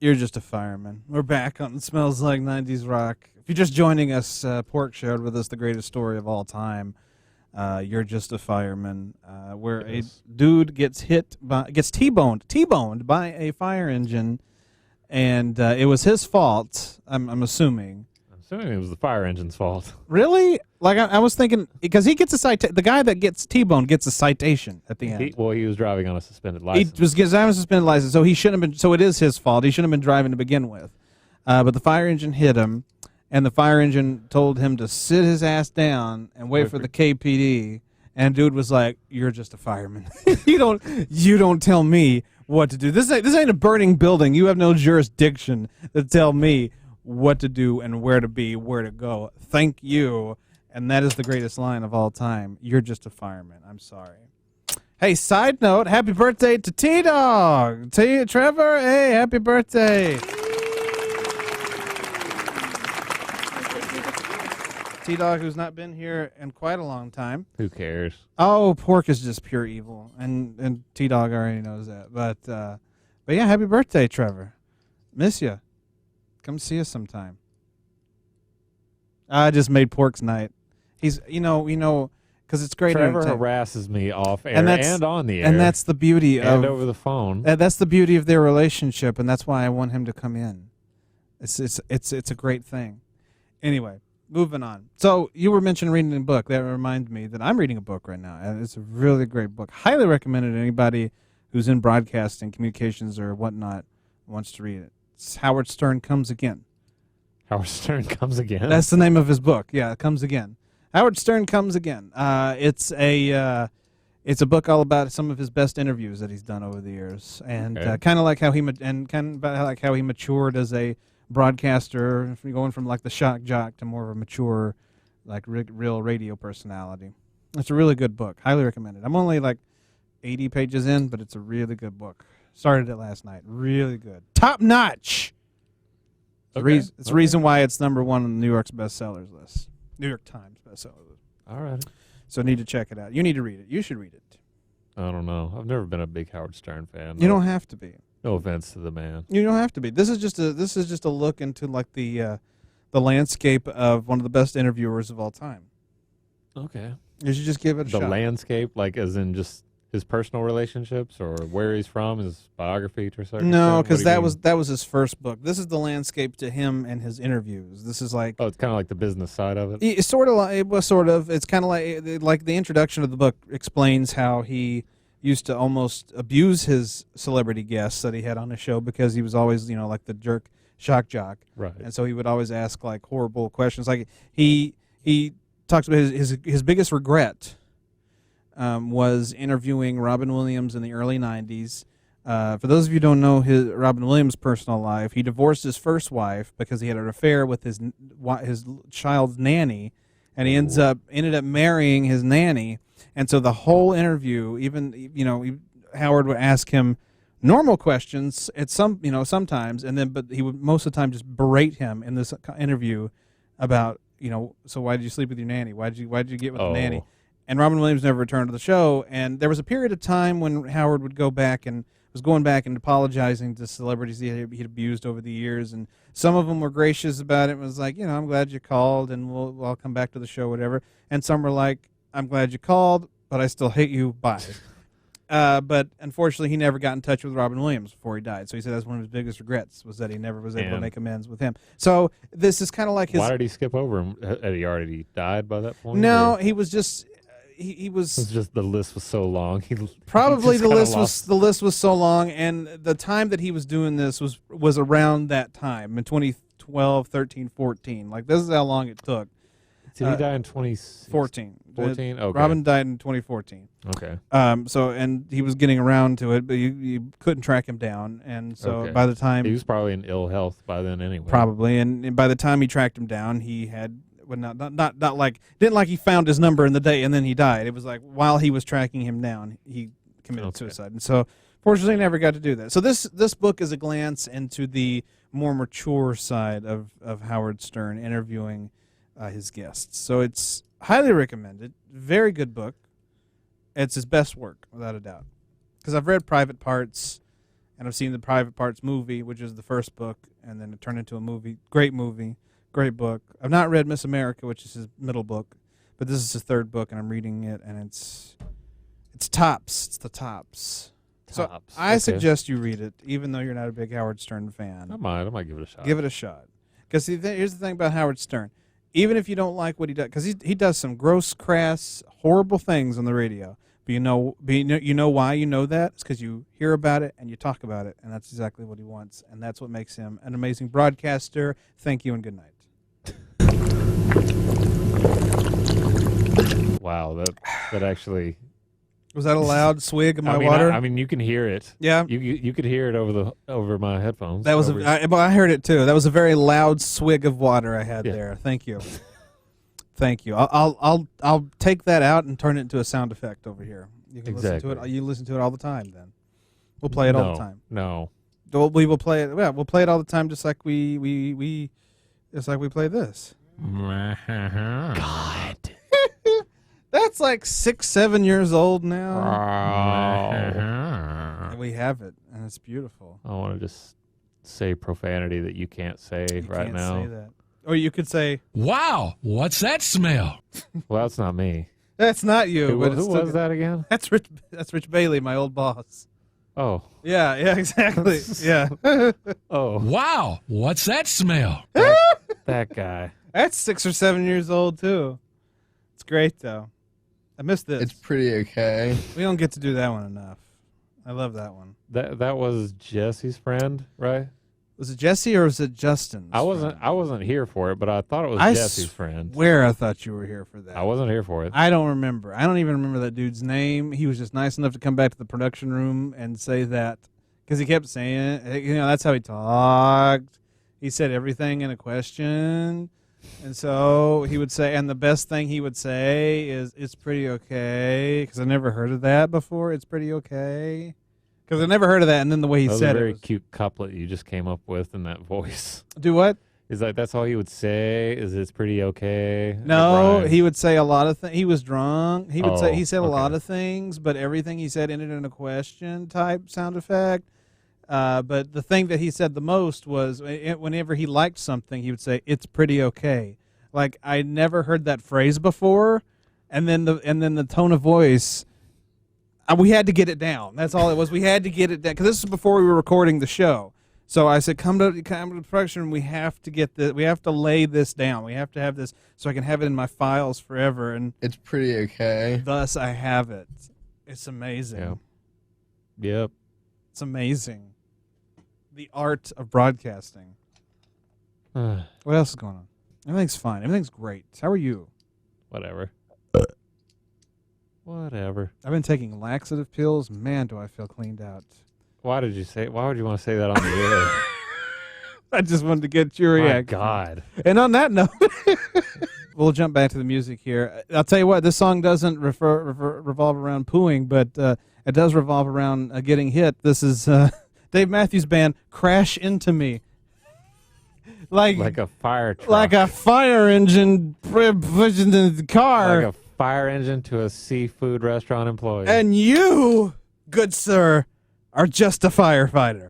You're just a fireman. We're back on Smells Like 90's Rock. If you're just joining us, Pork shared with us the greatest story of all time. You're just a fireman, where a dude gets T-boned by a fire engine, and it was his fault. I'm assuming. I'm assuming it was the fire engine's fault. Really? Like I was thinking, because he gets a citation. The guy that gets T-boned gets a citation at the end. He was driving on a suspended license. He was driving a suspended license, so he shouldn't have been. So it is his fault. He shouldn't have been driving to begin with. But the fire engine hit him, and the fire engine told him to sit his ass down and wait for the KPD. And dude was like, "You're just a fireman. you don't tell me what to do. This ain't a burning building. You have no jurisdiction to tell me what to do and where to be, where to go. Thank you." And that is the greatest line of all time. You're just a fireman. I'm sorry. Hey, side note, happy birthday to T-Dog. Trevor, hey, happy birthday. T-Dog, who's not been here in quite a long time. Who cares? Oh, Pork is just pure evil, and T-Dog already knows that. But yeah, happy birthday, Trevor. Miss you. Come see us sometime. I just made Pork's night. He's, because it's great. Trevor harasses me off air and on the air. And that's the beauty and over the phone. That's the beauty of their relationship, and that's why I want him to come in. It's a great thing. Anyway, moving on. So you were mentioning reading a book. That reminds me that I'm reading a book right now, and it's a really great book. Highly recommended to anybody who's in broadcasting, communications, or whatnot wants to read it. It's Howard Stern Comes Again. Howard Stern Comes Again? That's the name of his book. Yeah, it Comes Again. Howard Stern Comes Again. It's a book all about some of his best interviews that he's done over the years, and kind of like how he matured as a broadcaster, going from like the shock jock to more of a mature, like real radio personality. It's a really good book. Highly recommended. I'm only like 80 pages in, but it's a really good book. Started it last night. Really good. Top notch. It's the reason why it's number one on New York's bestsellers list. New York Times bestsellers list. All right. So need to check it out. You need to read it. You should read it. I don't know. I've never been a big Howard Stern fan. You don't have to be. No offense to the man. You don't have to be. This is just a look into like the landscape of one of the best interviewers of all time. Okay. You should just give it a shot. The landscape, like as in just his personal relationships or where he's from, his biography to a certain No, because that was his first book. This is the landscape to him and his interviews. This is like it's kind of like the business side of it. It's kind of like the introduction of the book explains how he used to almost abuse his celebrity guests that he had on the show because he was always like the jerk shock jock, right? And so he would always ask like horrible questions. Like he talks about his biggest regret. Was interviewing Robin Williams in the early 90s. For those of you who don't know Robin Williams' personal life, he divorced his first wife because he had an affair with his child's nanny, and he ended up marrying his nanny. And so the whole interview, even Howard would ask him normal questions at sometimes, but he would most of the time just berate him in this interview about so why did you sleep with your nanny? Why did you get with the nanny? And Robin Williams never returned to the show. And there was a period of time when Howard would was going back and apologizing to celebrities he'd abused over the years. And some of them were gracious about it. It was like, I'm glad you called, and I'll come back to the show, whatever. And some were like, I'm glad you called, but I still hate you. Bye. But unfortunately, he never got in touch with Robin Williams before he died. So he said that's one of his biggest regrets was that he never was able to make amends with him. So this is kind of like his. Why did he skip over him? Had he already died by that point? No, he was just. He was. It was just the list was so long. Probably the list was so long, and the time that he was doing this was around that time in 2012, 13, 14. Like this is how long it took. Did he die in 2014? 14. Okay. Robin died in 2014. Okay. And he was getting around to it, but you couldn't track him down, and so by the time he was probably in ill health by then anyway. Probably, and by the time he tracked him down, he had. Not like didn't like he found his number in the day and then he died. It was like while he was tracking him down, he committed suicide, and so fortunately never got to do that. So this book is a glance into the more mature side of Howard Stern interviewing his guests. So it's highly recommended. Very good book. It's his best work without a doubt. Because I've read Private Parts, and I've seen the Private Parts movie, which is the first book, and then it turned into a movie. Great movie, great book. I've not read Miss America, which is his middle book, but this is his third book, and I'm reading it, and it's tops. It's the tops. So I suggest you read it, even though you're not a big Howard Stern fan. I might give it a shot. Give it a shot. Because here's the thing about Howard Stern. Even if you don't like what he does, because he does some gross, crass, horrible things on the radio, but you know why you know that? It's because you hear about it and you talk about it, and that's exactly what he wants, and that's what makes him an amazing broadcaster. Thank you and good night. Wow, that actually... Was that a loud swig of my water? I mean, you can hear it. Yeah, you could hear it over my headphones. That was I heard it too. That was a very loud swig of water I had there. Thank you, thank you. I'll take that out and turn it into a sound effect over here. You can listen to it. You listen to it all the time. Then we'll play it all the time. No, we will play it. Yeah, we'll play it all the time, just like we play this. God. That's like 6-7 years old now. Oh. We have it, and it's beautiful. I want to just say profanity that you can't say right can't now. Say that. Or you could say, "Wow, what's that smell?" Well, that's not me. That's not you. Who but was that again? That's Rich Bailey, my old boss. Oh. Yeah, exactly. Yeah. Oh. Wow, what's that smell? That guy. That's 6 or 7 years old too. It's great though. I missed this. It's pretty okay. We don't get to do that one enough. I love that one. That was Jesse's friend, right? Was it Jesse or was it Justin's? I wasn't here for it, but I thought it was Jesse's friend. Where I thought you were here for that. I wasn't here for it. I don't remember. I don't even remember that dude's name. He was just nice enough to come back to the production room and say that because he kept saying it. You know, that's how he talked. He said everything in a question. And so he would say, and the best thing he would say is, "It's pretty okay," because I never heard of that before. It's pretty okay, because I never heard of that. And then the way he that was said a very it, cute couplet you just came up with in that voice. Do what? Is like that's all he would say? Is it's pretty okay? No, he would say a lot of things. He was drunk. He would say he said a okay. lot of things, but everything he said ended in a question type sound effect. But the thing that he said the most was whenever he liked something, he would say, "It's pretty okay." Like I never heard that phrase before, and then the tone of voice, we had to get it down. That's all it was. We had to get it down because this is before we were recording the show. So I said, "Come to the production. We have to get this. We have to lay this down. We have to have this so I can have it in my files forever." And it's pretty okay. Thus, I have it. It's amazing. Yep. It's amazing. The art of broadcasting. What else is going on? Everything's fine. Everything's great. How are you? Whatever. Whatever. I've been taking laxative pills. Man, do I feel cleaned out. Why would you want to say that on the air? I just wanted to get your reaction. My God. And on that note, we'll jump back to the music here. I'll tell you what, this song doesn't revolve around pooing, but it does revolve around getting hit. This is Dave Matthews Band, "Crash Into Me." Like a fire truck. Like a fire engine pushing the car. Like a fire engine to a seafood restaurant employee. And you, good sir, are just a firefighter.